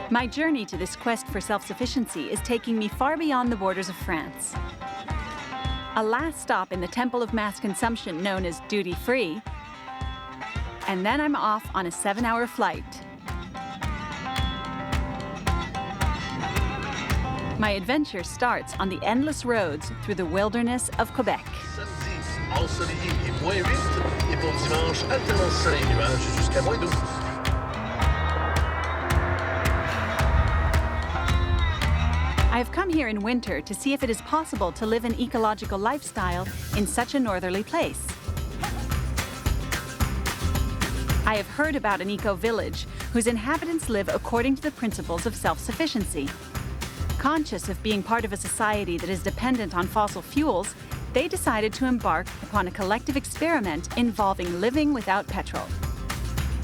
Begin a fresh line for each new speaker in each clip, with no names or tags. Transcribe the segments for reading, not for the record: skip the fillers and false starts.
My journey to this quest for self-sufficiency is taking me far beyond the borders of France. A last stop in the temple of mass consumption known as duty-free, and then I'm off on a 7-hour flight. My adventure starts on the endless roads through the wilderness of Quebec. I have come here in winter to see if it is possible to live an ecological lifestyle in such a northerly place. I have heard about an eco-village whose inhabitants live according to the principles of self-sufficiency. Conscious of being part of a society that is dependent on fossil fuels, they decided to embark upon a collective experiment involving living without petrol.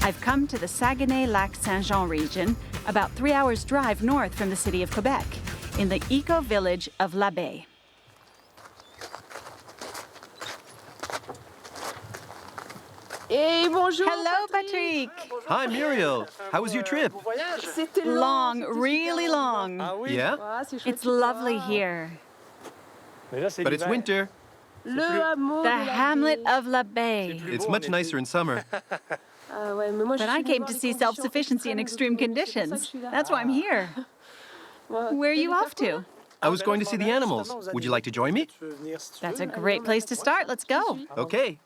I've come to the Saguenay-Lac Saint-Jean region, about 3 hours' drive north from the city of Quebec, in the eco-village of l'Abeille.
Hey, bonjour,
Hello, Patrick.
Hi, Muriel. How was your trip?
Long, really long.
Yeah?
It's lovely here.
But it's winter.
The hamlet of l'Abeille.
It's much nicer in summer.
But I came to see self-sufficiency in extreme conditions. That's why I'm here. Where are you off to?
I was going to see the animals. Would you like to join me?
That's a great place to start. Let's go.
Okay.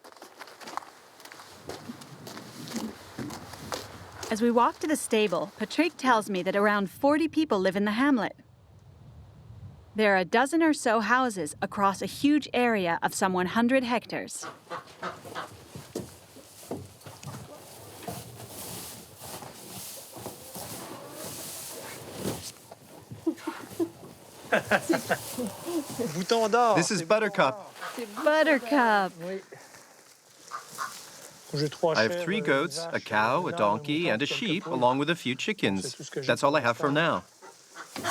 As we walk to the stable, Patrick tells me that around 40 people live in the hamlet. There are a dozen or so houses across a huge area of some 100 hectares.
This is Buttercup.
Buttercup.
I have 3 goats, a cow, a donkey, and a sheep, along with a few chickens. That's all I have for now.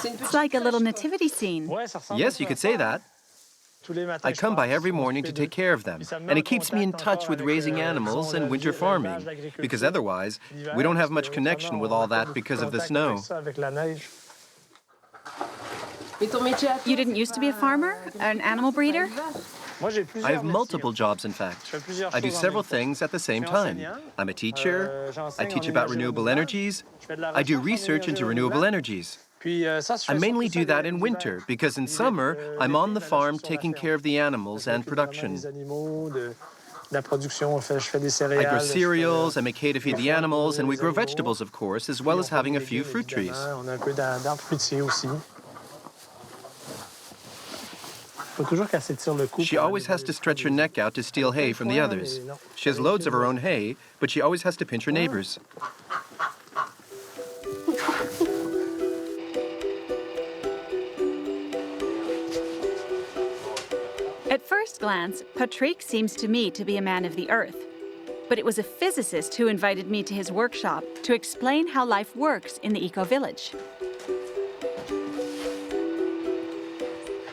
It's like a little nativity scene.
Yes, you could say that. I come by every morning to take care of them, and it keeps me in touch with raising animals and winter farming, because otherwise, we don't have much connection with all that because of the snow.
You didn't used to be a farmer? An animal breeder?
I have multiple jobs, in fact. I do several things at the same time. I'm a teacher, I teach about renewable energies, I do research into renewable energies. I mainly do that in winter, because in summer, I'm on the farm taking care of the animals and production. I grow cereals, I make hay to feed the animals, and we grow vegetables, of course, as well as having a few fruit trees. She always has to stretch her neck out to steal hay from the others. She has loads of her own hay, but she always has to pinch her neighbors.
At first glance, Patrick seems to me to be a man of the earth. But it was a physicist who invited me to his workshop to explain how life works in the eco-village.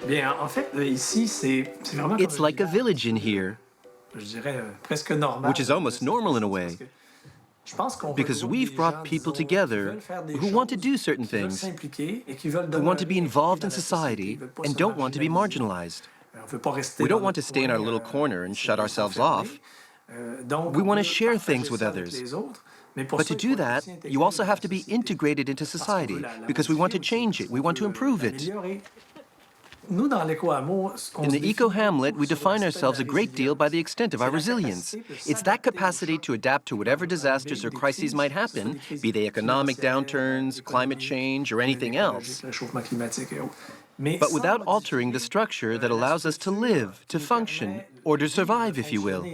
It's like a village in here, which is almost normal in a way, because we've brought people together who want to do certain things, who want to be involved in society and don't want to be marginalized. We don't want to stay in our little corner and shut ourselves off. We want to share things with others. But to do that, you also have to be integrated into society, because we want to change it, we want to improve it. In the eco-hamlet, we define ourselves a great deal by the extent of our resilience. It's that capacity to adapt to whatever disasters or crises might happen, be they economic downturns, climate change, or anything else, but without altering the structure that allows us to live, to function, or to survive, if you will.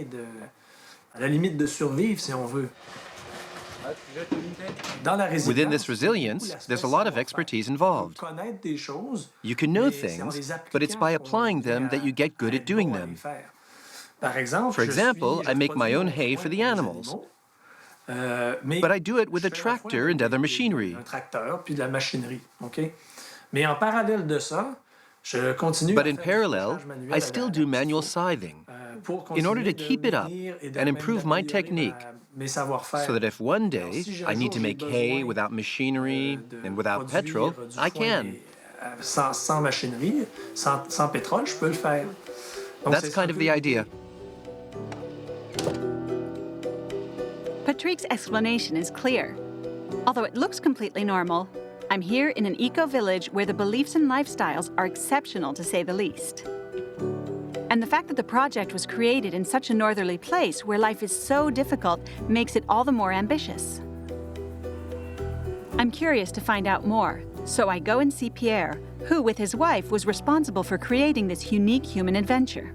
Within this resilience, there's a lot of expertise involved. You can know things, but it's by applying them that you get good at doing them. For example, I make my own hay for the animals, but I do it with a tractor and other machinery. But in parallel, I still do manual scything in order to keep it up and improve my technique so that if one day I need to make hay without machinery and without petrol, I can.
Sans machinerie, sans pétrole, je peux le faire.
That's kind of the idea.
Patrick's explanation is clear. Although it looks completely normal, I'm here in an eco-village where the beliefs and lifestyles are exceptional, to say the least. And the fact that the project was created in such a northerly place where life is so difficult makes it all the more ambitious. I'm curious to find out more, so I go and see Pierre, who, with his wife, was responsible for creating this unique human adventure.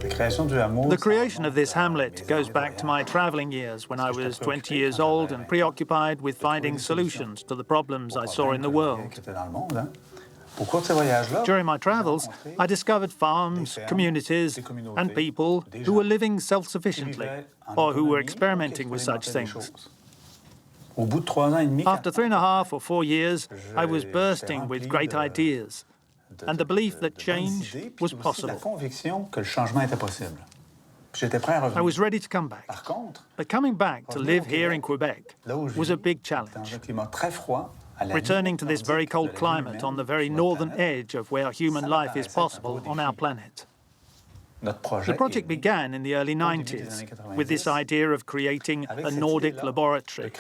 The creation of this hamlet goes back to my traveling years when I was 20 years old and preoccupied with finding solutions to the problems I saw in the world. During my travels, I discovered farms, communities, and people who were living self-sufficiently, or who were experimenting with such things. After 3.5 or 4 years, I was bursting with great ideas, and the belief that change was possible. I was ready to come back. But coming back to live here in Quebec was a big challenge. Returning to this very cold climate on the very northern edge of where human life is possible on our planet. The project began in the early 90s with this idea of creating a Nordic laboratory.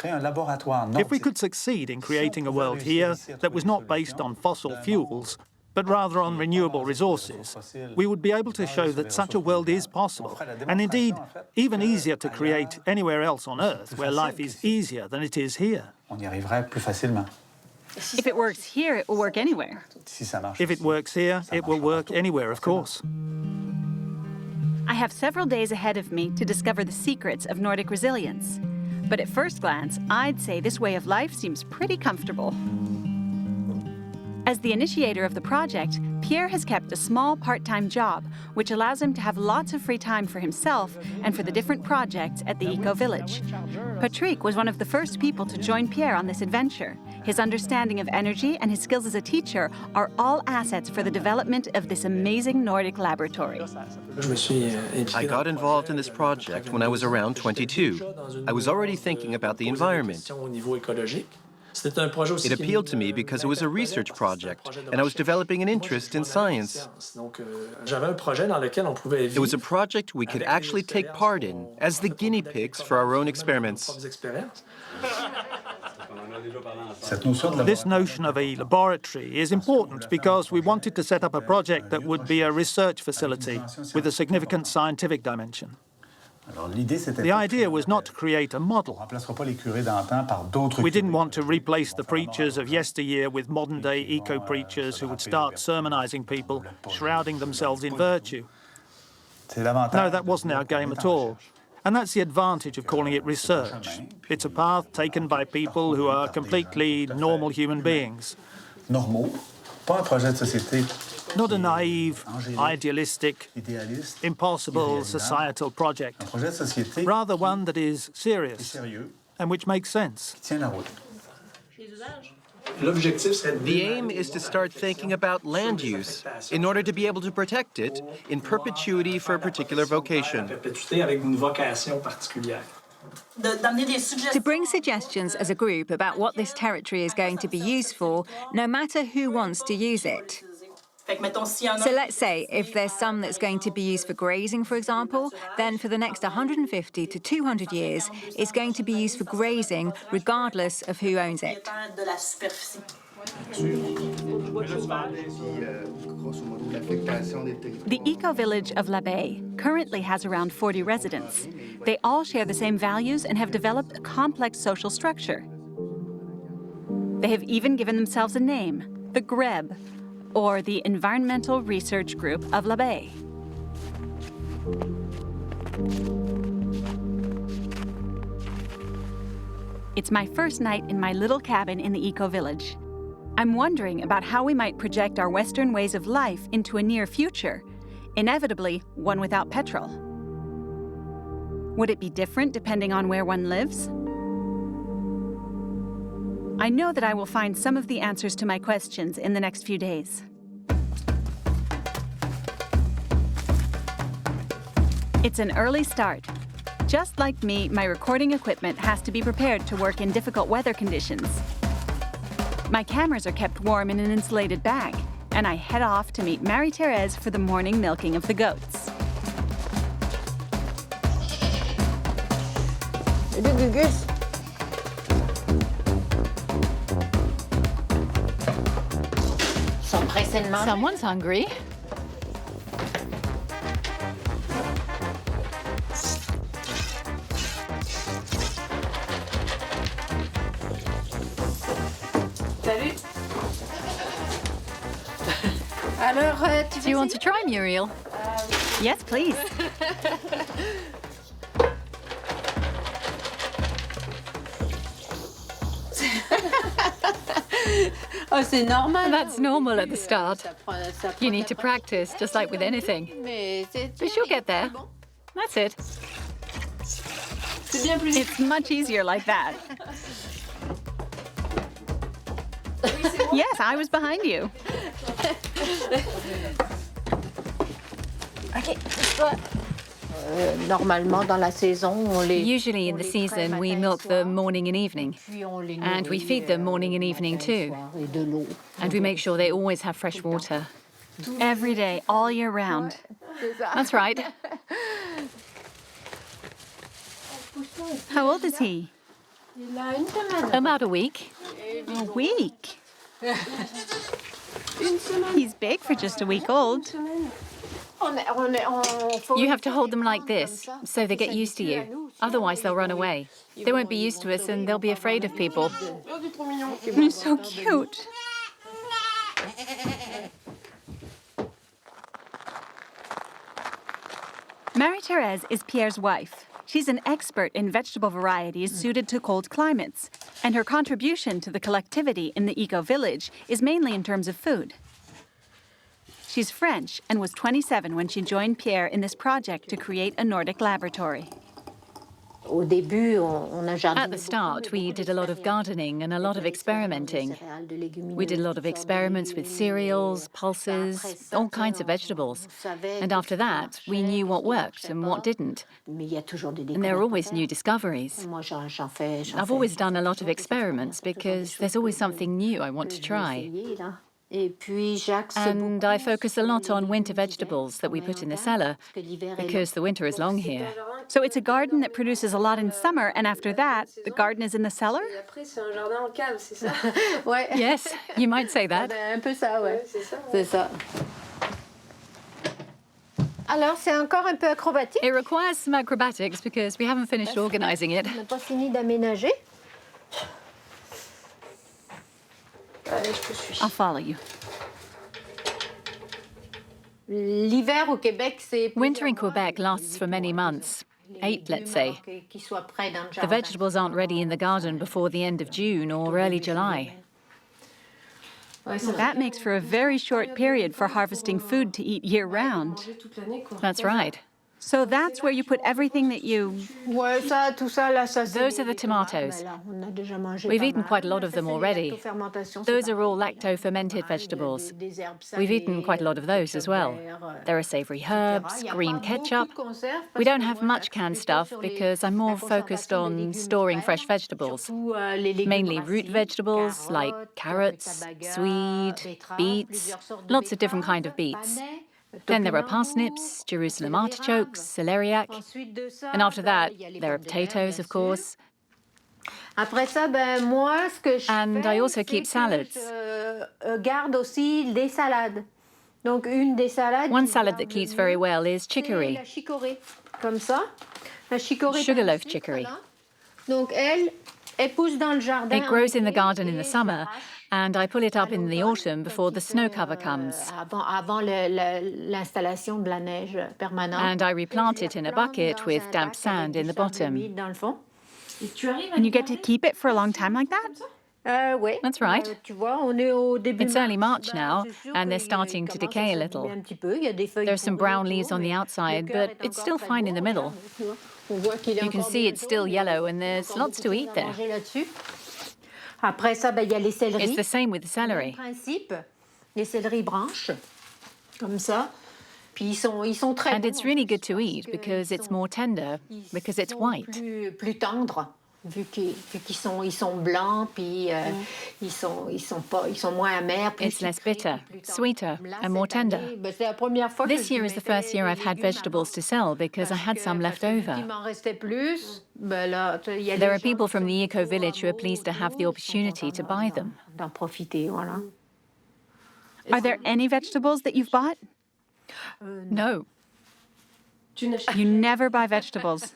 If we could succeed in creating a world here that was not based on fossil fuels, but rather on renewable resources, we would be able to show that such a world is possible, and indeed, even easier to create anywhere else on Earth where life is easier than it is here.
If it works here, it will work anywhere.
If it works here, it will work anywhere, of course.
I have several days ahead of me to discover the secrets of Nordic resilience. But at first glance, I'd say this way of life seems pretty comfortable. As the initiator of the project, Pierre has kept a small part-time job, which allows him to have lots of free time for himself and for the different projects at the eco-village. Patrick was one of the first people to join Pierre on this adventure. His understanding of energy and his skills as a teacher are all assets for the development of this amazing Nordic laboratory.
I got involved in this project when I was around 22. I was already thinking about the environment. It appealed to me because it was a research project, and I was developing an interest in science. It was a project we could actually take part in as the guinea pigs for our own experiments.
This notion of a laboratory is important because we wanted to set up a project that would be a research facility with a significant scientific dimension. The idea was not to create a model. We didn't want to replace the preachers of yesteryear with modern-day eco-preachers who would start sermonizing people, shrouding themselves in virtue. No, that wasn't our game at all. And that's the advantage of calling it research. It's a path taken by people who are completely normal human beings. Not a naive, idealistic, impossible societal project. Rather one that is serious and which makes sense.
The aim is to start thinking about land use in order to be able to protect it in perpetuity for a particular vocation.
To bring suggestions as a group about what this territory is going to be used for, no matter who wants to use it. So let's say if there's some that's going to be used for grazing, for example, then for the next 150 to 200 years, it's going to be used for grazing regardless of who owns it.
The eco-village of l'Abbaye currently has around 40 residents. They all share the same values and have developed a complex social structure. They have even given themselves a name, the GREB, or the Environmental Research Group of l'Abbaye. It's my first night in my little cabin in the eco-village. I'm wondering about how we might project our Western ways of life into a near future, inevitably one without petrol. Would it be different depending on where one lives? I know that I will find some of the answers to my questions in the next few days. It's an early start. Just like me, my recording equipment has to be prepared to work in difficult weather conditions. My cameras are kept warm in an insulated bag, and I head off to meet Marie-Thérèse for the morning milking of the goats.
Someone's hungry. Do you want to try, Muriel?
Yes, please.
That's normal at the start. You need to practice, just like with anything. But you'll get there. That's it.
It's much easier like that. Yes, I was behind you.
Usually in the season, we milk them morning and evening. And we feed them morning and evening too. And we make sure they always have fresh water.
Every day, all year round.
That's right.
How old is he?
About a week.
A week? He's big for just a week old.
You have to hold them like this, so they get used to you. Otherwise, they'll run away. They won't be used to us, and they'll be afraid of people.
He's so cute. Marie-Thérèse is Pierre's wife. She's an expert in vegetable varieties suited to cold climates, and her contribution to the collectivity in the eco-village is mainly in terms of food. She's French and was 27 when she joined Pierre in this project to create a Nordic laboratory.
At the start, we did a lot of gardening and a lot of experimenting. We did a lot of experiments with cereals, pulses, all kinds of vegetables. And after that, we knew what worked and what didn't. And there are always new discoveries. I've always done a lot of experiments because there's always something new I want to try. And I focus a lot on winter vegetables that we put in the cellar because the winter is long here.
So it's a garden that produces a lot in summer, and after that, the garden is in the cellar?
Yes, you might say that. It requires some acrobatics because we haven't finished organizing it.
I'll follow you.
Winter in Quebec lasts for many months. 8, let's say. The vegetables aren't ready in the garden before the end of June or early July.
That makes for a very short period for harvesting food to eat year-round.
That's right.
So that's where you put everything that you...
Those are the tomatoes. We've eaten quite a lot of them already. Those are all lacto-fermented vegetables. We've eaten quite a lot of those as well. There are savory herbs, green ketchup. We don't have much canned stuff because I'm more focused on storing fresh vegetables. Mainly root vegetables like carrots, swede, beets, lots of different kinds of beets. Then there are parsnips, Jerusalem artichokes, celeriac, and after that, there are potatoes, of course. And I also keep salads. One salad that keeps very well is chicory, sugarloaf chicory. It grows in the garden in the summer, and I pull it up in the autumn before the snow cover comes. And I replant it in a bucket with damp sand in the bottom.
And you get to keep it for a long time like that?
That's right. It's early March now, and they're starting to decay a little. There are some brown leaves on the outside, but it's still fine in the middle. You can see it's still yellow, and there's lots to eat there. It's the same with the celery. And it's really good to eat because it's more tender, because it's white. It's less bitter, sweeter, and more tender. This year is the first year I've had vegetables to sell because I had some left over. There are people from the eco-village who are pleased to have the opportunity to buy them.
Are there any vegetables that you've bought?
No.
You never buy vegetables.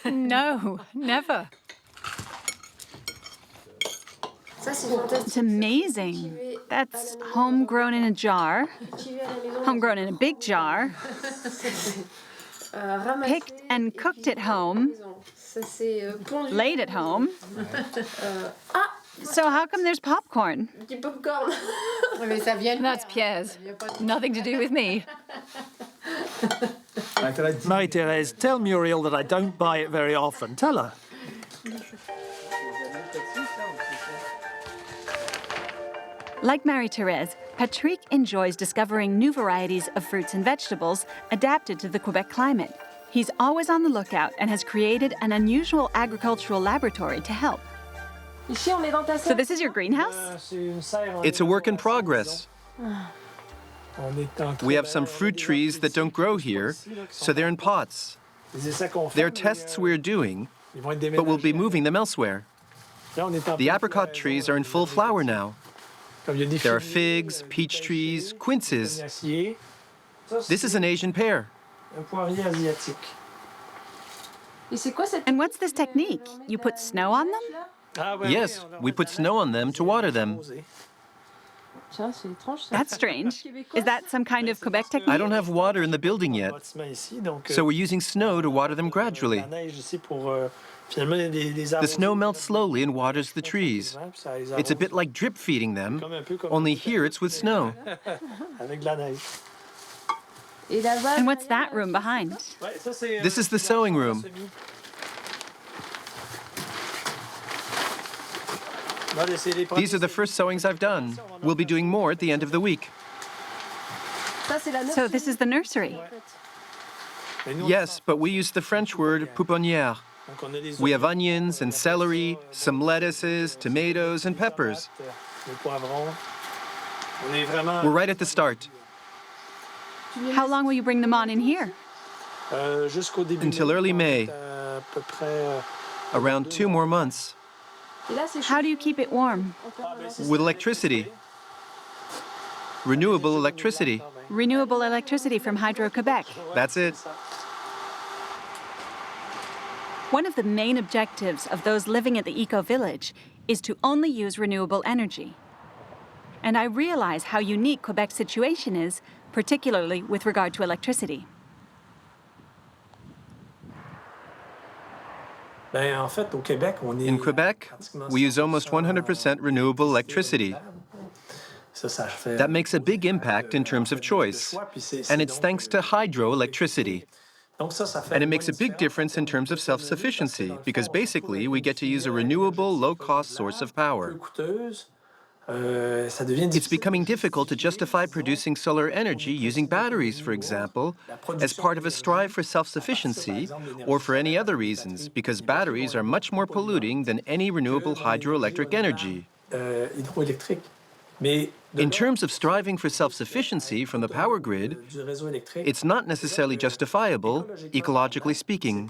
No, never.
It's amazing. That's homegrown in a jar, homegrown in a big jar, picked and cooked at home, laid at home. So how come there's popcorn?
That's Pierre's. Nothing to do with me.
Marie-Thérèse, tell Muriel that I don't buy it very often. Tell her.
Like Marie-Thérèse, Patrick enjoys discovering new varieties of fruits and vegetables adapted to the Quebec climate. He's always on the lookout and has created an unusual agricultural laboratory to help. So this is your greenhouse?
It's a work in progress. We have some fruit trees that don't grow here, so they're in pots. They're tests we're doing, but we'll be moving them elsewhere. The apricot trees are in full flower now. There are figs, peach trees, quinces. This is an Asian pear.
And what's this technique? You put snow on them?
Yes, we put snow on them to water them.
That's strange. Is that some kind of Quebec technique?
I don't have water in the building yet, so we're using snow to water them gradually. The snow melts slowly and waters the trees. It's a bit like drip feeding them, only here it's with snow.
And what's that room behind?
This is the sewing room. These are the first sewings I've done. We'll be doing more at the end of the week.
So this is the nursery.
Yes, but we use the French word pouponnière. We have onions and celery, some lettuces, tomatoes, and peppers. We're right at the start.
How long will you bring them on in here?
Until early May. Around 2 more months.
How do you keep it warm?
With electricity. Renewable electricity.
Renewable electricity from Hydro-Quebec.
That's it.
One of the main objectives of those living at the eco-village is to only use renewable energy. And I realize how unique Quebec's situation is, particularly with regard to electricity.
In Quebec, we use almost 100% renewable electricity. That makes a big impact in terms of choice, and it's thanks to hydroelectricity. And it makes a big difference in terms of self-sufficiency, because basically we get to use a renewable, low-cost source of power. It's becoming difficult to justify producing solar energy using batteries, for example, as part of a strive for self-sufficiency or for any other reasons, because batteries are much more polluting than any renewable hydroelectric energy. In terms of striving for self-sufficiency from the power grid, it's not necessarily justifiable, ecologically speaking.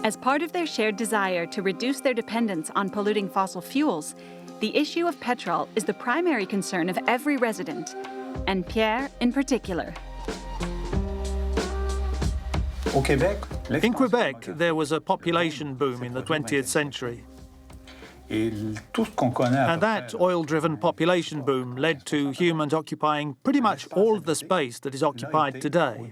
As part of their shared desire to reduce their dependence on polluting fossil fuels, the issue of petrol is the primary concern of every resident, and Pierre in particular.
In Quebec, there was a population boom in the 20th century. And that oil-driven population boom led to humans occupying pretty much all of the space that is occupied today.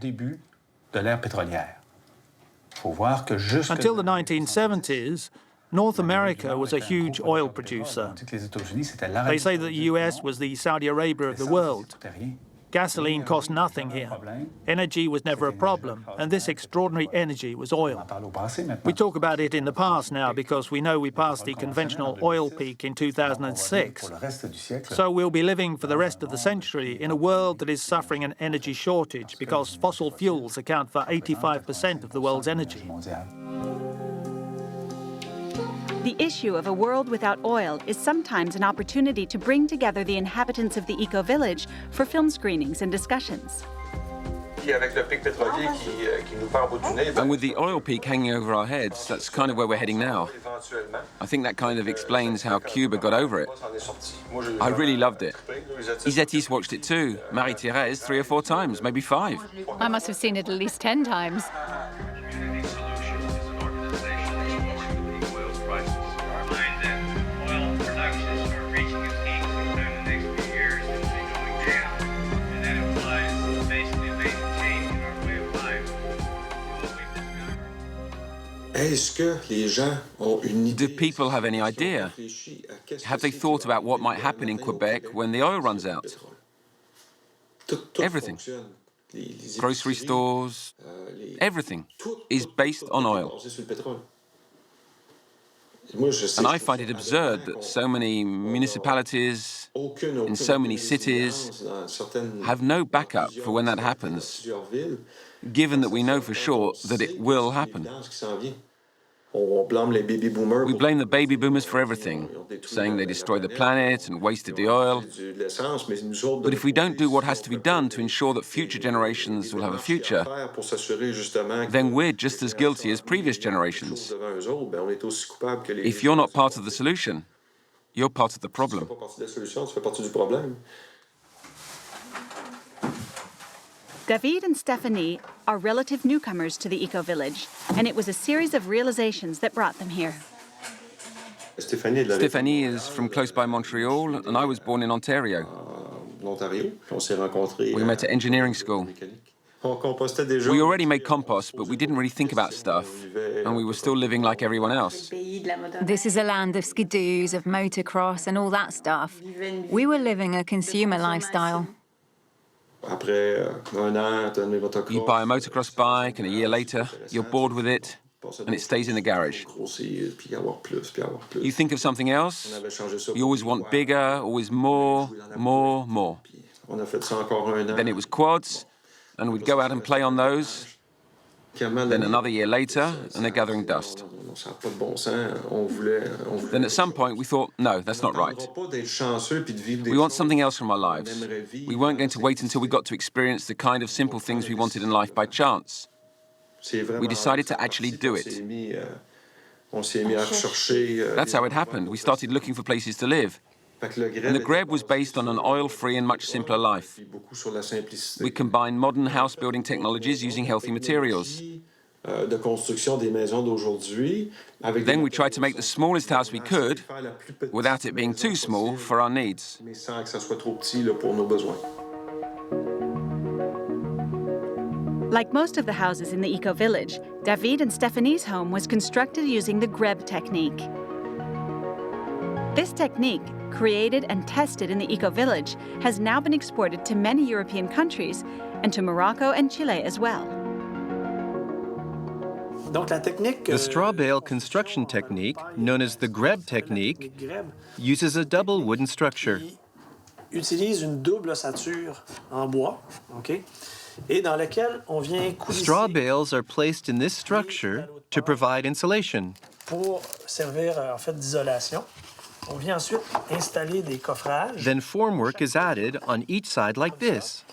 Until the 1970s, North America was a huge oil producer. They say that the US was the Saudi Arabia of the world. Gasoline cost nothing here. Energy was never a problem, and this extraordinary energy was oil. We talk about it in the past now because we know we passed the conventional oil peak in 2006. So we'll be living for the rest of the century in a world that is suffering an energy shortage because fossil fuels account for 85% of the world's energy.
The issue of a world without oil is sometimes an opportunity to bring together the inhabitants of the eco-village for film screenings and discussions.
And with the oil peak hanging over our heads, that's kind of where we're heading now. I think that kind of explains how Cuba got over it. I really loved it. Isetis watched it too. Marie-Thérèse 3 or 4 times, maybe 5.
I must have seen it at least 10 times.
Do people have any idea? Have they thought about what might happen in Quebec when the oil runs out? Everything. Grocery stores, everything is based on oil. And I find it absurd that so many municipalities in so many cities have no backup for when that happens, given that we know for sure that it will happen. We blame the baby boomers for everything, saying they destroyed the planet and wasted the oil. But if we don't do what has to be done to ensure that future generations will have a future, then we're just as guilty as previous generations. If you're not part of the solution, you're part of the problem.
David and Stephanie are relative newcomers to the eco-village, and it was a series of realizations that brought them here.
Stephanie is from close by Montreal, and I was born in Ontario. We met at engineering school. We already made compost, but we didn't really think about stuff, and we were still living like everyone else.
This is a land of skidoos, of motocross and all that stuff. We were living a consumer lifestyle.
You buy a motocross bike, and a year later, you're bored with it, and it stays in the garage. You think of something else, you always want bigger, always more. Then it was quads, and we'd go out and play on those. Then another year later, and they're gathering dust. Then at some point we thought, no, that's not right. We want something else from our lives. We weren't going to wait until we got to experience the kind of simple things we wanted in life by chance. We decided to actually do it. That's how it happened. We started looking for places to live. And the Greb was based on an oil-free and much simpler life. We combined modern house-building technologies using healthy materials. Then we tried to make the smallest house we could without it being too small for our needs.
Like most of the houses in the eco-village, David and Stephanie's home was constructed using the Greb technique. This technique, created and tested in the eco-village, has now been exported to many European countries and to Morocco and Chile as well.
The straw bale construction technique, known as the Greb technique, uses a double wooden structure. Straw bales are placed in this structure to provide insulation. Then formwork is added on each side like this,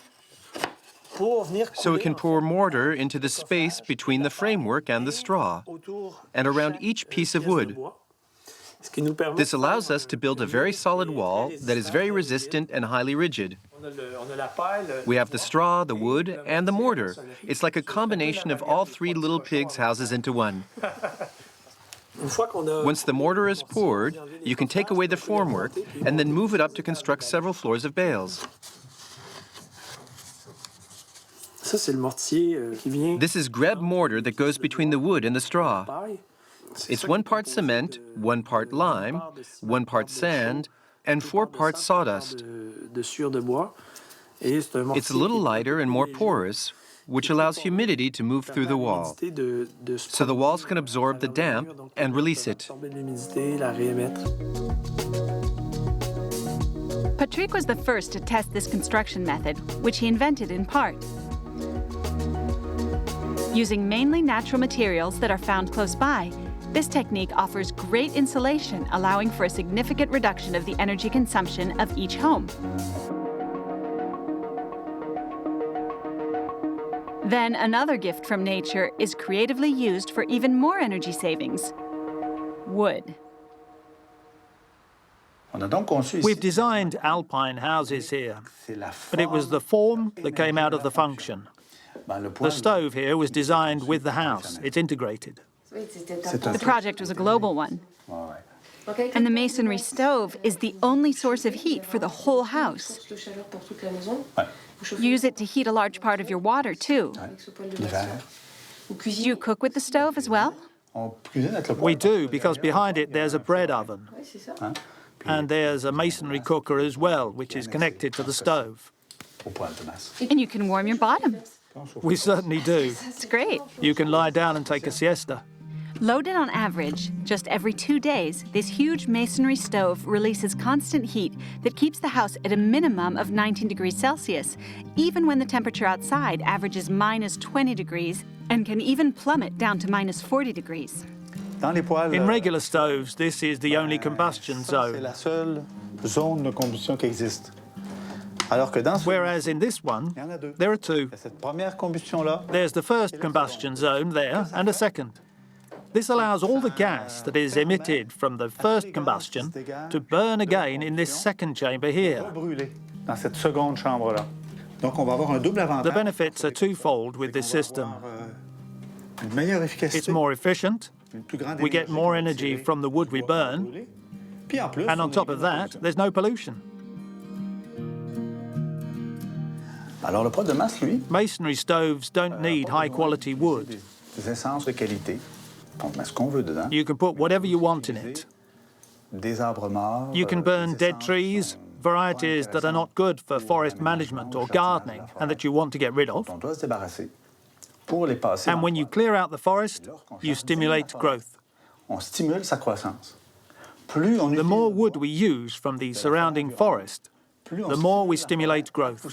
so it can pour mortar into the space between the framework and the straw, and around each piece of wood. This allows us to build a very solid wall that is very resistant and highly rigid. We have the straw, the wood, and the mortar. It's like a combination of all 3 little pigs' houses into one. Once the mortar is poured, you can take away the formwork and then move it up to construct several floors of bales. This is Greb mortar that goes between the wood and the straw. It's 1 part cement, 1 part lime, 1 part sand, and 4 parts sawdust. It's a little lighter and more porous, which allows humidity to move through the wall. So the walls can absorb the damp and release it.
Patrick was the first to test this construction method, which he invented in part. Using mainly natural materials that are found close by, this technique offers great insulation, allowing for a significant reduction of the energy consumption of each home. Then another gift from nature is creatively used for even more energy savings: wood.
We've designed alpine houses here, but it was the form that came out of the function. The stove here was designed with the house. It's integrated.
The project was a global one. And the masonry stove is the only source of heat for the whole house. You use it to heat a large part of your water, too. Do you cook with the stove as well?
We do, because behind it there's a bread oven. And there's a masonry cooker as well, which is connected to the stove.
And you can warm your bottom.
We certainly do.
It's great.
You can lie down and take a siesta.
Loaded on average, just every 2 days, this huge masonry stove releases constant heat that keeps the house at a minimum of 19 degrees Celsius, even when the temperature outside averages minus 20 degrees and can even plummet down to minus 40 degrees.
In regular stoves, this is the only combustion zone. Whereas in this one, there are two. There's the first combustion zone there and a second. This allows all the gas that is emitted from the first combustion to burn again in this second chamber here. The benefits are twofold with this system. It's more efficient, we get more energy from the wood we burn, and on top of that, there's no pollution. Masonry stoves don't need high-quality wood. You can put whatever you want in it. You can burn dead trees, varieties that are not good for forest management or gardening and that you want to get rid of. And when you clear out the forest, you stimulate growth. The more wood we use from the surrounding forest, the more we stimulate growth.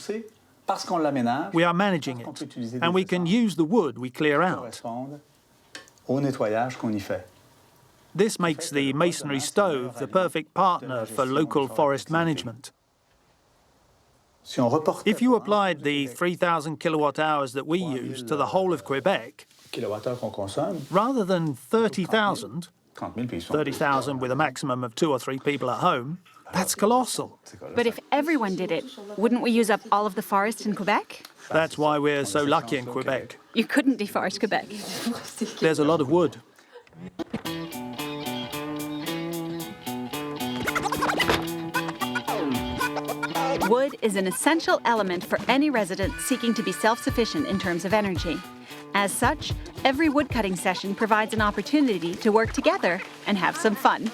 We are managing it, and we can use the wood we clear out. This makes the masonry stove the perfect partner for local forest management. If you applied the 3,000 kilowatt hours that we use to the whole of Quebec, rather than 30,000, 30,000 with a maximum of 2 or 3 people at home, that's colossal.
But if everyone did it, wouldn't we use up all of the forest in Quebec?
That's why we're so lucky in Quebec.
You couldn't deforest Quebec.
There's a lot of wood.
Wood is an essential element for any resident seeking to be self-sufficient in terms of energy. As such, every woodcutting session provides an opportunity to work together and have some fun.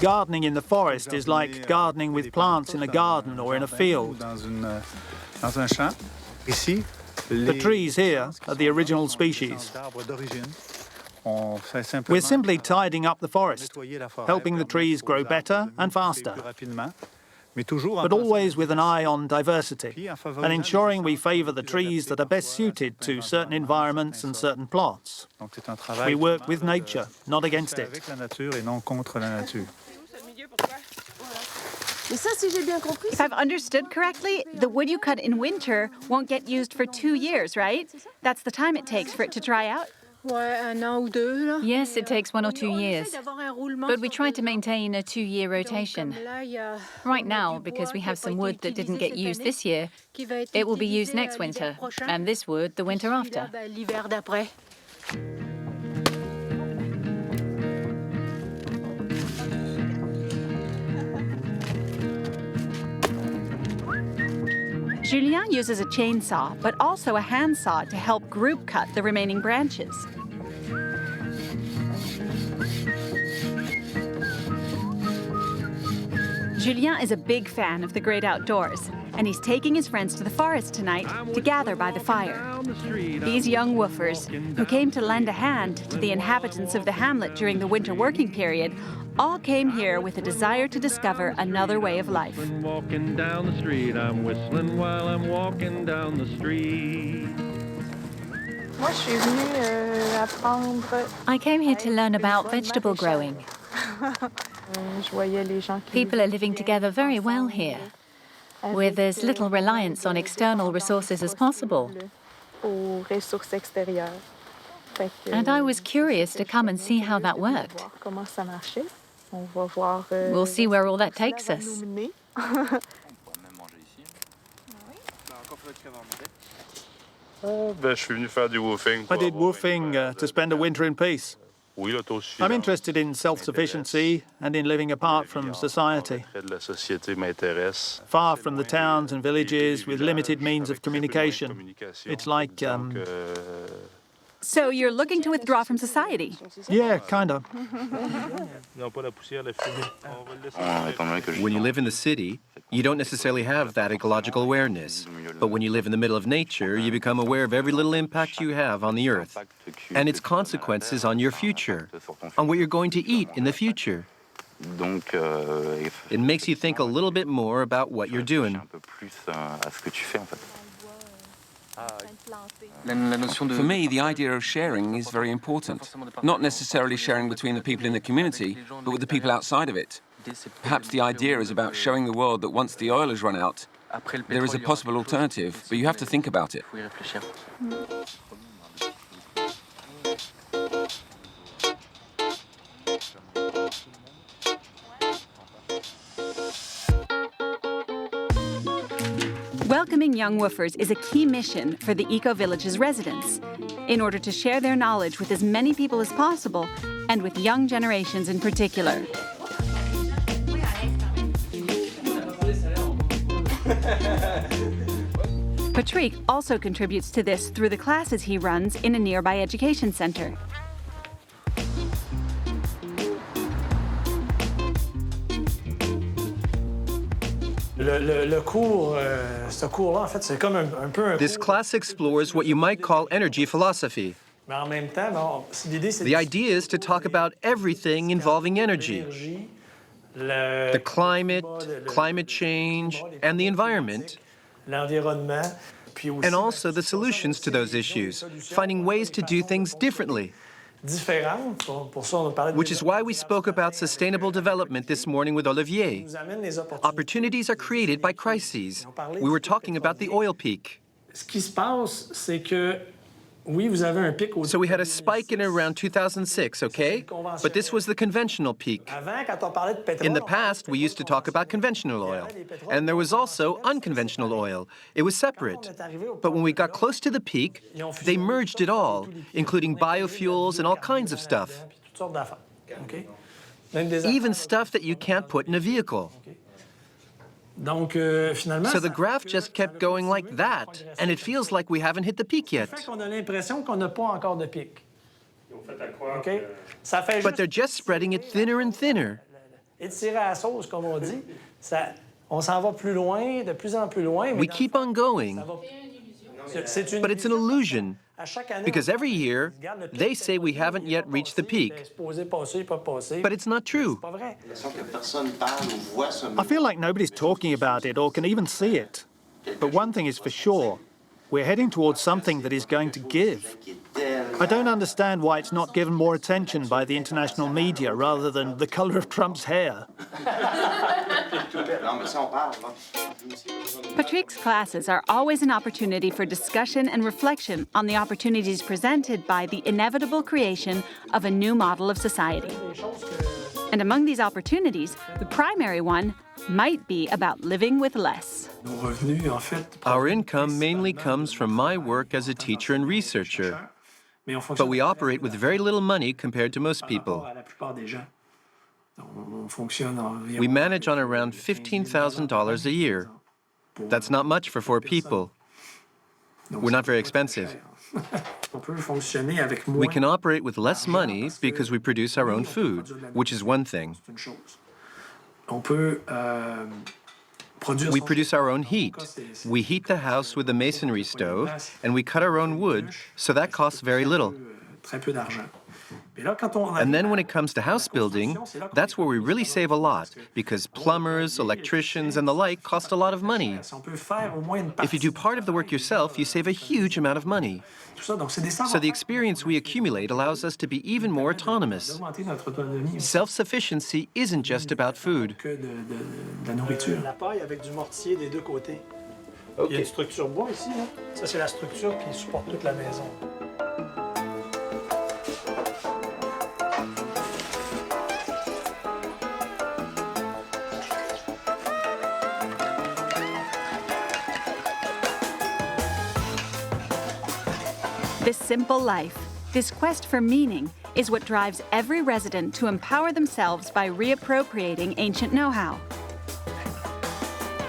Gardening in the forest is like gardening with plants in a garden or in a field. The trees here are the original species. We're simply tidying up the forest, helping the trees grow better and faster, but always with an eye on diversity and ensuring we favour the trees that are best suited to certain environments and certain plots. We work with nature, not against it.
If I've understood correctly, the wood you cut in winter won't get used for 2 years, right? That's the time it takes for it to dry out?
Yes, it takes 1 or 2 years, but we try to maintain a 2-year rotation. Right now, because we have some wood that didn't get used this year, it will be used next winter, and this wood the winter after.
Julien uses a chainsaw, but also a handsaw to help group cut the remaining branches. Julien is a big fan of the great outdoors, and he's taking his friends to the forest tonight to gather by the fire. These young woofers, who came to lend a hand to the inhabitants of the hamlet during the winter working period, all came here with a desire to discover another way of life.
Walking down the street, I'm whistling while I'm walking down the street.
I came here to learn about vegetable growing. People are living together very well here, with as little reliance on external resources as possible. And I was curious to come and see how that worked. We'll see where all that takes us.
I
did woofing to spend a winter in peace. I'm interested in self-sufficiency and in living apart from society, far from the towns and villages with limited means of communication. It's like...
So you're looking to withdraw from society?
Yeah, kind of.
When you live in the city, you don't necessarily have that ecological awareness. But when you live in the middle of nature, you become aware of every little impact you have on the earth and its consequences on your future, on what you're going to eat in the future. It makes you think a little bit more about what you're doing.
For me, the idea of sharing is very important. Not necessarily sharing between the people in the community, but with the people outside of it. Perhaps the idea is about showing the world that once the oil has run out, there is a possible alternative, but you have to think about it.
Welcoming young woofers is a key mission for the eco-village's residents, in order to share their knowledge with as many people as possible, and with young generations in particular. Patrick also contributes to this through the classes he runs in a nearby education center.
This class explores what you might call energy philosophy. The idea is to talk about everything involving energy. The climate, climate change, and the environment, and also the solutions to those issues, finding ways to do things differently. Which is why we spoke about sustainable development this morning with Olivier. Opportunities are created by crises. We were talking about the oil peak. So we had a spike in around 2006, okay? But this was the conventional peak. In the past, we used to talk about conventional oil. And there was also unconventional oil. It was separate. But when we got close to the peak, they merged it all, including biofuels and all kinds of stuff. Even stuff that you can't put in a vehicle. So the graph just kept going like that, and it feels like we haven't hit the peak yet. But they're just spreading it thinner and thinner. We keep on going, but it's an illusion, because every year they say we haven't yet reached the peak. But it's not true.
I feel like nobody's talking about it or can even see it. But one thing is for sure, we're heading towards something that is going to give. I don't understand why it's not given more attention by the international media rather than the color of Trump's hair.
Patrick's classes are always an opportunity for discussion and reflection on the opportunities presented by the inevitable creation of a new model of society. And among these opportunities, the primary one might be about living with less.
Our income mainly comes from my work as a teacher and researcher, but we operate with very little money compared to most people. We manage on around $15,000 a year. That's not much for 4 people. We're not very expensive. We can operate with less money because we produce our own food, which is one thing. We produce our own heat. We heat the house with a masonry stove, and we cut our own wood, so that costs very little. And then when it comes to house building, that's where we really save a lot, because plumbers, electricians, and the like cost a lot of money. If you do part of the work yourself, you save a huge amount of money. So the experience we accumulate allows us to be even more autonomous. Self-sufficiency isn't just about food.
La paille avec du mortier des 2 côtés. Il y a une structure bois ici, là. Ça, c'est la structure qui supporte toute la maison.
This simple life, this quest for meaning, is what drives every resident to empower themselves by reappropriating ancient know-how.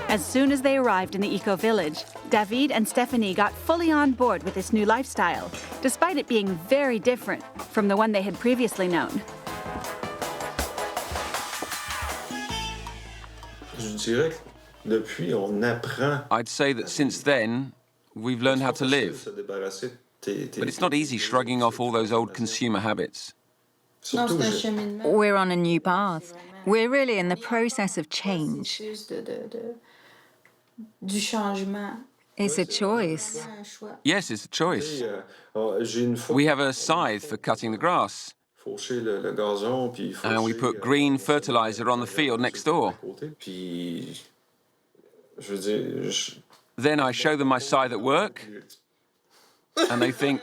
As soon as they arrived in the eco-village, David and Stephanie got fully on board with this new lifestyle, despite it being very different from the one they had previously known.
I'd say that since then, we've learned how to live. But it's not easy shrugging off all those old consumer habits.
We're on a new path. We're really in the process of change. It's a choice.
Yes, it's a choice. We have a scythe for cutting the grass. And we put green fertilizer on the field next door. Then I show them my scythe at work, and they think,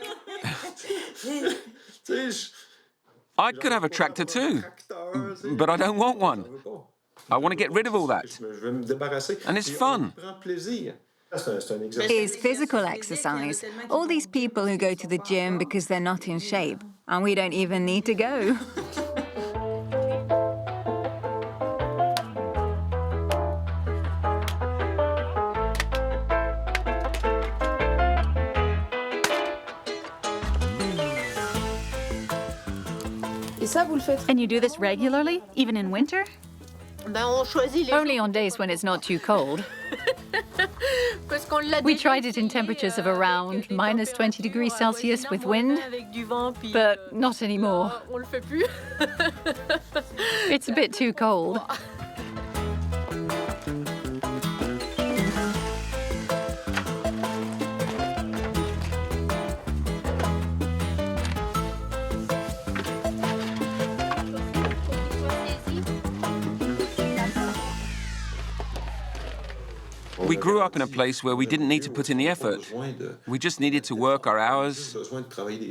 I could have a tractor too, but I don't want one. I want to get rid of all that. And it's fun.
Is physical exercise. All these people who go to the gym because they're not in shape, and we don't even need to go.
And you do this regularly, even in winter?
Only on days when it's not too cold. We tried it in temperatures of around minus 20 degrees Celsius with wind, but not anymore. It's a bit too cold.
We grew up in a place where we didn't need to put in the effort. We just needed to work our hours,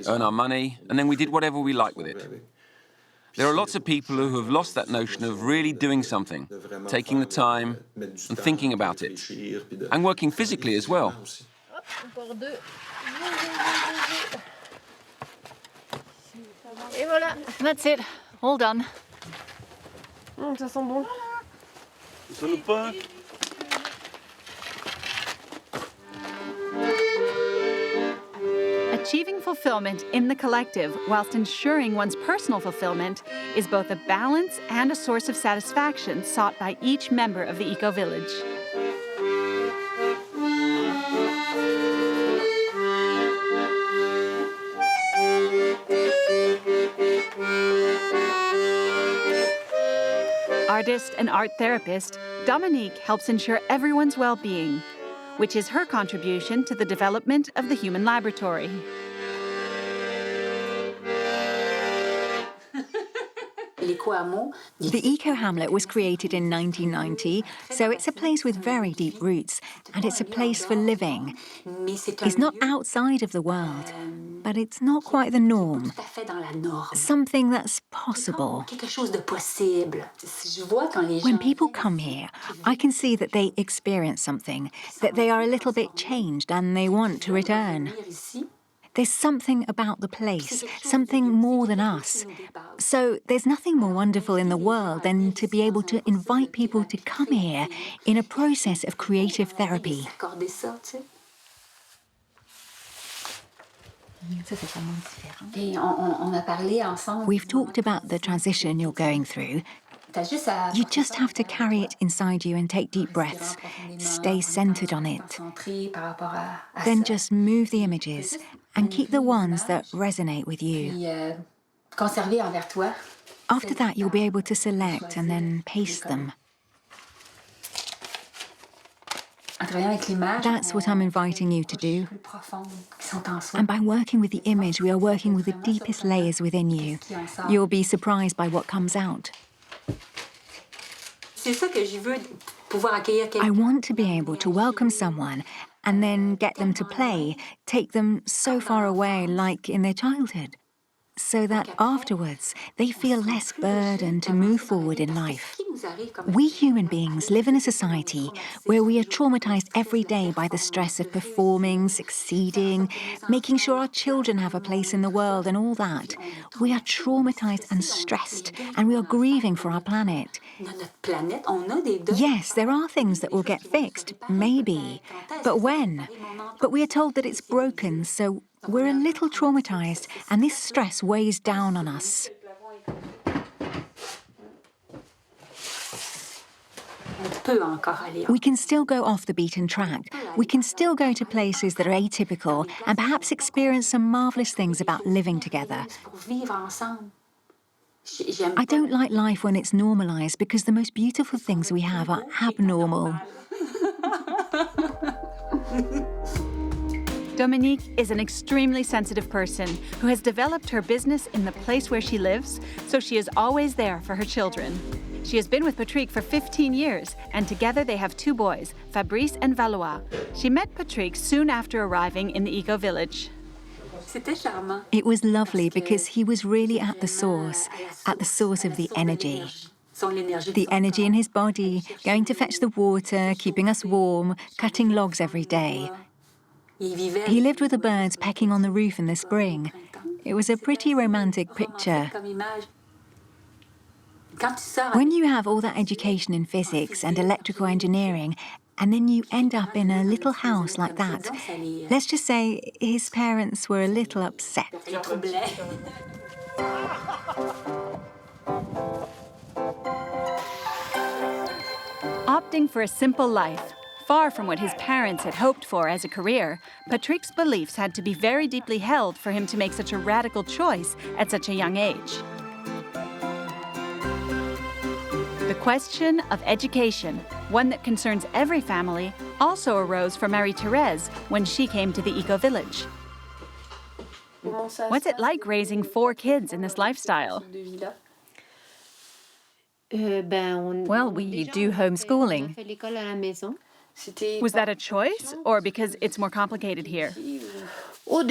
earn our money, and then we did whatever we liked with it. There are lots of people who have lost that notion of really doing something, taking the time and thinking about it, and working physically as well.
That's it. All done.
Ça sent bon.
Ça loupe pas.
Achieving fulfillment in the collective whilst ensuring one's personal fulfillment is both a balance and a source of satisfaction sought by each member of the eco-village. Artist and art therapist, Dominique helps ensure everyone's well-being, which is her contribution to the development of the human laboratory.
The eco-hamlet was created in 1990, so it's a place with very deep roots, and it's a place for living. It's not outside of the world, but it's not quite the norm. Something that's possible. When people come here, I can see that they experience something, that they are a little bit changed and they want to return. There's something about the place, something more than us. So there's nothing more wonderful in the world than to be able to invite people to come here in a process of creative therapy. We've talked about the transition you're going through. You just have to carry it inside you and take deep breaths. Stay centered on it. Then just move the images and keep the ones that resonate with you. After that, you'll be able to select and then paste them. That's what I'm inviting you to do. And by working with the image, we are working with the deepest layers within you. You'll be surprised by what comes out. I want to be able to welcome someone and then get them to play, take them so far away, like in their childhood, so that afterwards they feel less burdened to move forward in life. We human beings live in a society where we are traumatized every day by the stress of performing, succeeding, making sure our children have a place in the world and all that. We are traumatized and stressed, and we are grieving for our planet. Yes, there are things that will get fixed, maybe. But when? But we are told that it's broken, so we're a little traumatized, and this stress weighs down on us. We can still go off the beaten track. We can still go to places that are atypical and perhaps experience some marvelous things about living together. I don't like life when it's normalized because the most beautiful things we have are abnormal.
Dominique is an extremely sensitive person who has developed her business in the place where she lives, so she is always there for her children. She has been with Patrick for 15 years, and together they have 2 boys, Fabrice and Valois. She met Patrick soon after arriving in the eco-village.
It was lovely because he was really at the source of the energy. The energy in his body, going to fetch the water, keeping us warm, cutting logs every day. He lived with the birds pecking on the roof in the spring. It was a pretty romantic picture. When you have all that education in physics and electrical engineering, and then you end up in a little house like that, let's just say his parents were a little upset.
Opting for a simple life, far from what his parents had hoped for as a career, Patrick's beliefs had to be very deeply held for him to make such a radical choice at such a young age. The question of education, one that concerns every family, also arose for Marie-Thérèse when she came to the eco-village. What's it like raising 4 kids in this lifestyle?
Well, we do homeschooling.
Was that a choice, or because it's more complicated here?
I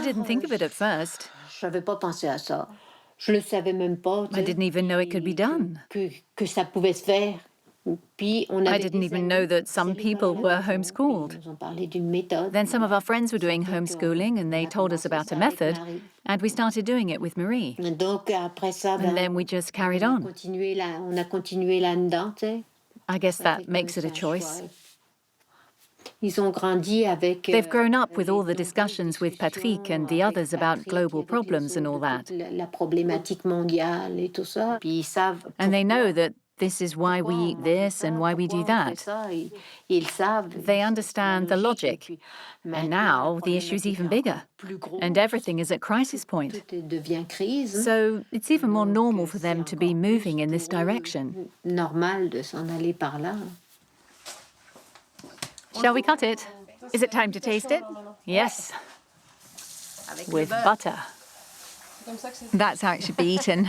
didn't think of it at first. I didn't even know it could be done. I didn't even know that some people were homeschooled. Then some of our friends were doing homeschooling and they told us about a method, and we started doing it with Marie. And then we just carried on. I guess that makes it a choice. They've grown up with all the discussions with Patrick and the others about global problems and all that. And they know that this is why we eat this and why we do that. They understand the logic. And now the issue is even bigger. And everything is at crisis point. So it's even more normal for them to be moving in this direction. Shall we cut it?
Is it time to taste it?
Yes. With butter.
That's how it should be eaten.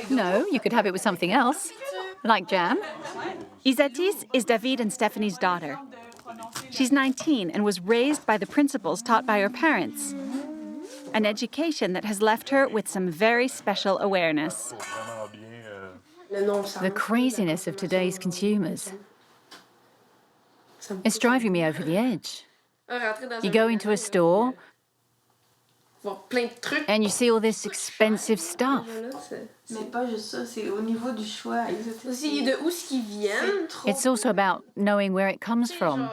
No, you could have it with something else, like jam.
Isatis is David and Stephanie's daughter. She's 19 and was raised by the principles taught by her parents. An education that has left her with some very special awareness.
The craziness of today's consumers. It's driving me over the edge. You go into a store and you see all this expensive stuff. It's also about knowing where it comes from.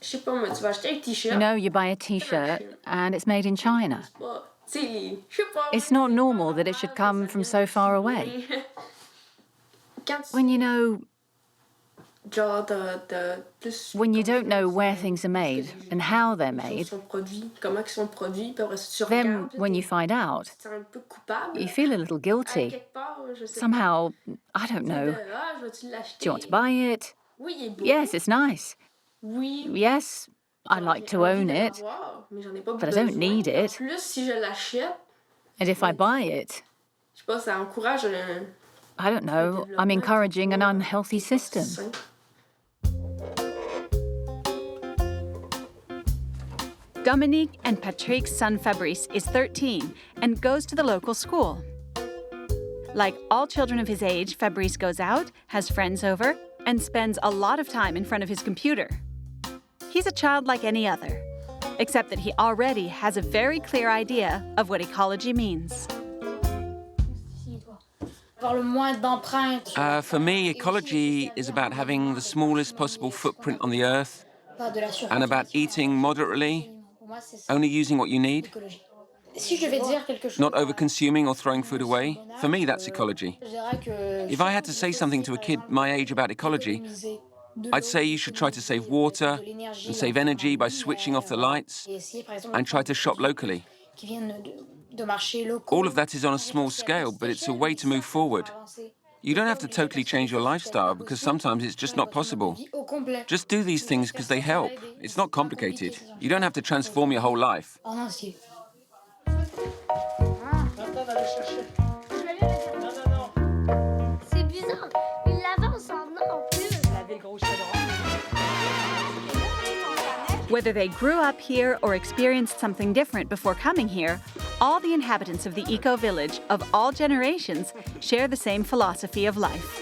You know, you buy a t-shirt and it's made in China. It's not normal that it should come from so far away. When you know, when you don't know where things are made and how they're made, then when you find out, you feel a little guilty. Somehow, I don't know, do you want to buy it? Yes, it's nice. Yes, I like to own it, but I don't need it. And if I buy it, I don't know, I'm encouraging an unhealthy system.
Dominique and Patrick's son Fabrice is 13 and goes to the local school. Like all children of his age, Fabrice goes out, has friends over, and spends a lot of time in front of his computer. He's a child like any other, except that he already has a very clear idea of what ecology means.
For me, ecology is about having the smallest possible footprint on the earth and about eating moderately, only using what you need, not over-consuming or throwing food away. For me, that's ecology. If I had to say something to a kid my age about ecology, I'd say you should try to save water and save energy by switching off the lights and try to shop locally. All of that is on a small scale, but it's a way to move forward. You don't have to totally change your lifestyle because sometimes it's just not possible. Just do these things because they help. It's not complicated. You don't have to transform your whole life.
Whether they grew up here or experienced something different before coming here, all the inhabitants of the eco-village of all generations share the same philosophy of life.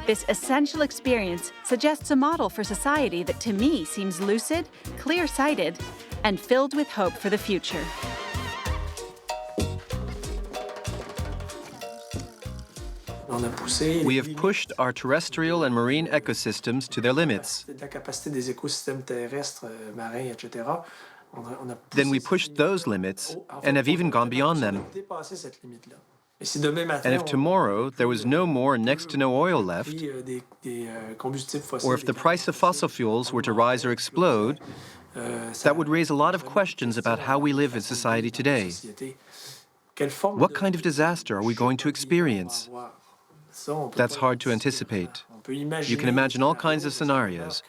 This essential experience suggests a model for society that to me seems lucid, clear-sighted, and filled with hope for the future.
We have pushed our terrestrial and marine ecosystems to their limits. Then we pushed those limits and have even gone beyond them. And if tomorrow there was no more next to no oil left, or if the price of fossil fuels were to rise or explode, that would raise a lot of questions about how we live in society today. What kind of disaster are we going to experience? That's hard to anticipate. You can imagine all kinds of scenarios,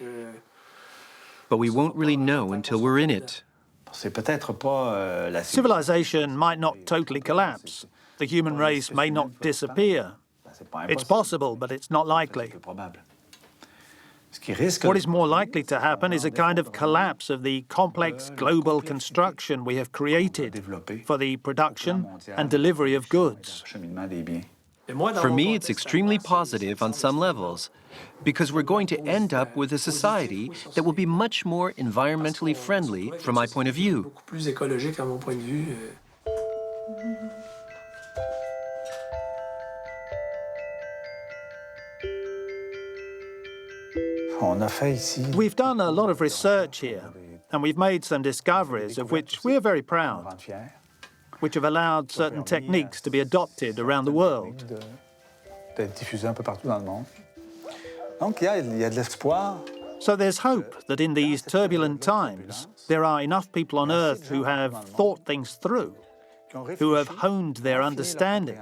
but we won't really know until we're in it.
Civilization might not totally collapse. The human race may not disappear. It's possible, but it's not likely. What is more likely to happen is a kind of collapse of the complex global construction we have created for the production and delivery of goods.
For me, it's extremely positive on some levels, because we're going to end up with a society that will be much more environmentally friendly from my point of view.
We've done a lot of research here, and we've made some discoveries of which we're very proud, which have allowed certain techniques to be adopted around the world. So there's hope that in these turbulent times, there are enough people on Earth who have thought things through, who have honed their understanding,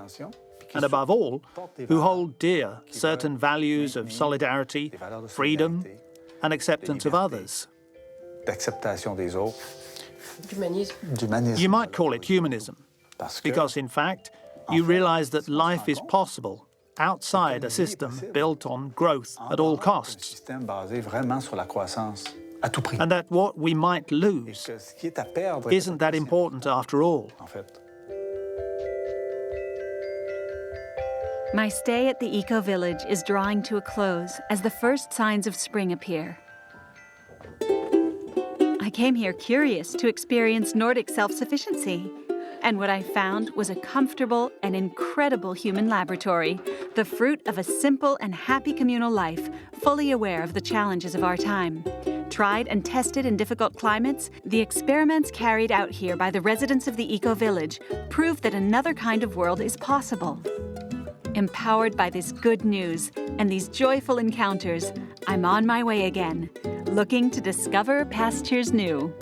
and above all, who hold dear certain values of solidarity, freedom, and acceptance of others. You might call it humanism, because in fact, you realize that life is possible outside a system built on growth at all costs, and that what we might lose isn't that important after all.
My stay at the eco-village is drawing to a close as the first signs of spring appear. came here curious to experience Nordic self-sufficiency. And what I found was a comfortable and incredible human laboratory, the fruit of a simple and happy communal life, fully aware of the challenges of our time. Tried and tested in difficult climates, the experiments carried out here by the residents of the eco-village prove that another kind of world is possible. Empowered by this good news and these joyful encounters, I'm on my way again, looking to discover pastures new.